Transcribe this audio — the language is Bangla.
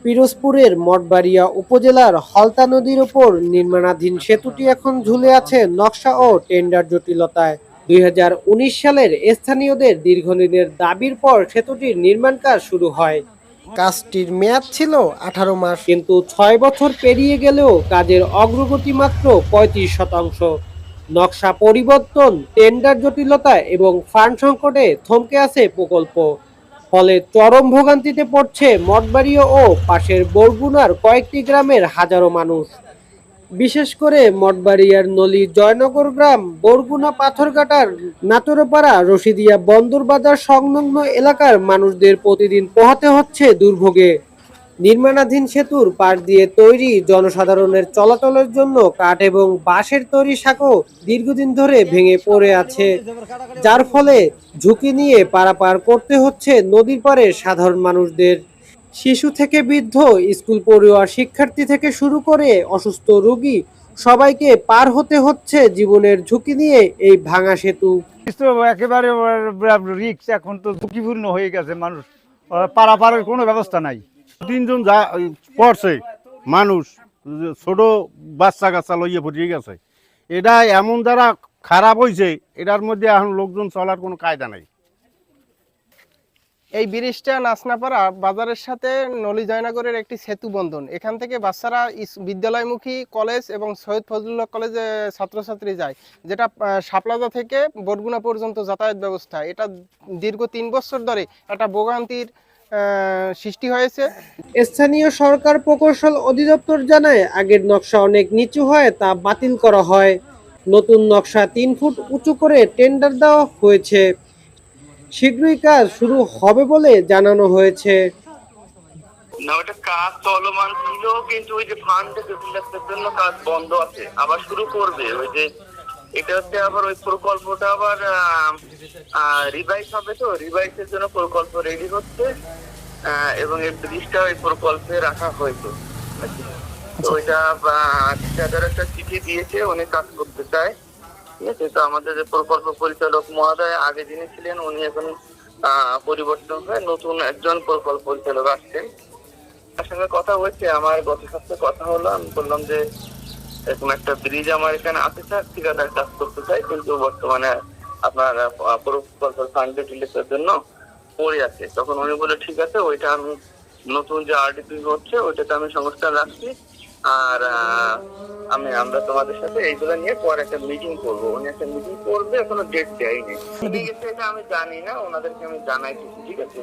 পিরোজপুরের মঠবাড়িয়া উপজেলার হলতা নদীর ওপর নির্মাণাধীন সেতুটি এখন ঝুলে আছে নকশা ও টেন্ডার জটিলতায়। ২০১৯ সালের স্থানীয়দের দীর্ঘদিনের দাবির পর সেতুটির নির্মাণ কাজ শুরু হয়। কাজটির মেয়াদ ছিল ১৮ মাস, কিন্তু ৬ বছর পেরিয়ে গেলেও কাজের অগ্রগতি মাত্র ৩৫%। নকশা পরিবর্তন, টেন্ডার জটিলতা এবং ফান্ড সংকটে থমকে আছে প্রকল্প। ফলে চরম ভোগান্তিতে পড়ছে মঠবাড়িয়া ও পাশের বরগুনার কয়েকটি গ্রামের হাজারো মানুষ। বিশেষ করে মঠবাড়িয়ার নলি জয়নগর গ্রাম, বরগুনা পাথরঘাটার নাটোরপাড়া, রশিদিয়া বন্দর বাজার সংলগ্ন এলাকার মানুষদের প্রতিদিন পোহাতে হচ্ছে দুর্ভোগে। নির্মাণাধীন সেতুর পাশ দিয়ে তৈরি জনসাধারণের চলাচলের জন্য কাঠ এবং বাঁশের তৈরি সাঁকো দীর্ঘদিন ধরে ভেঙে পড়ে আছে, যার ফলে ঝুঁকি নিয়ে পারাপার করতে হচ্ছে নদীর পাড়ে সাধারণ মানুষদের। শিশু থেকে বৃদ্ধ, স্কুল পড়ুয়া, শিক্ষার্থী থেকে শুরু করে অসুস্থ রোগী সবাইকে পার হতে হচ্ছে জীবনের ঝুঁকি নিয়ে এই ভাঙা সেতু। একেবারে রিক্স, এখন তো ঝুঁকিপূর্ণ হয়ে গেছে, মানুষ পারাপারের কোনো ব্যবস্থা নাই। 3 জন যা পড়ছে মানুষ, ছোট বাচ্চা কাচ্চা লইয়ে পড়িয়ে গেছে। এটা এমন দ্বারা খারাপ হয়েছে, এটার মধ্যে এখন লোকজন চলার কোনো কায়দা নাই। এই ব্রিজটা নাচনাপাড়া বাজারের সাথে নলি জয়নগরের একটি সেতু বন্ধন। এখান থেকে বাচ্চারা বিদ্যালয়মুখী কলেজ এবং সৈয়দ ফজলুল্লাহ কলেজে ছাত্রছাত্রী যায়, যেটা শাপলাদা থেকে বরগুনা পর্যন্ত যাতায়াত ব্যবস্থা। এটা দীর্ঘ 3 বছর ধরে একটা ভোগান্তির সৃষ্টি হয়েছে। স্থানীয় সরকার প্রকৌশল অধিদপ্তর জানায়, আগের নকশা অনেক নিচু হয়, তা বাতিল করা হয়। নতুন নকশা 3 ফুট উঁচু করে টেন্ডার দেওয়া হয়েছে। শীঘ্রই কাজ শুরু হবে বলে জানানো হয়েছে। না, ওটা কাজ চলমান ছিল, কিন্তু ওই যে ফান্ড জটিলতার জন্য কাজ বন্ধ আছে, আবার শুরু করবে। ওই যে এটা হচ্ছে আবার ওই প্রকল্পটা আবার রিভাইজ হবে, তো রিভাইজের জন্য প্রকল্প রেডি হচ্ছে এবং এই ব্রিজটা ওই প্রকল্পে রাখা হয়েছে। তো ওইটা ঠিকাদার একটা চিঠি দিয়েছে, উনি কাজ করতে চায়। ঠিক আছে, তো আমাদের যে প্রকল্প পরিচালক মহোদয় আগে যিনি ছিলেন, উনি এখন পরিবর্তন হয়ে নতুন একজন প্রকল্প পরিচালক আসছেন। তার সঙ্গে কথা হয়েছে, আমার গত সপ্তাহে কথা হলো। আমি বললাম যে এরকম একটা ব্রিজ আমার এখানে আছে স্যার, ঠিকাদার কাজ করতে চাই, কিন্তু বর্তমানে আপনার প্রকল্প ফান্ড ডিটেইলসের জন্য পড়ে আছে। তখন উনি বলে ঠিক আছে, ওইটা আমি নতুন যে আরডিপি হচ্ছে ওইটাতে আমি সংস্থান রাখছি, আর আমরা তোমাদের সাথে এইগুলো নিয়ে পরে একটা মিটিং করবো। উনি একটা মিটিং করবে, এখনো ডেট দেয়নি। ঠিক আছে, এটা আমি জানি না, ওনাদেরকে আমি জানাইতেছি। ঠিক আছে।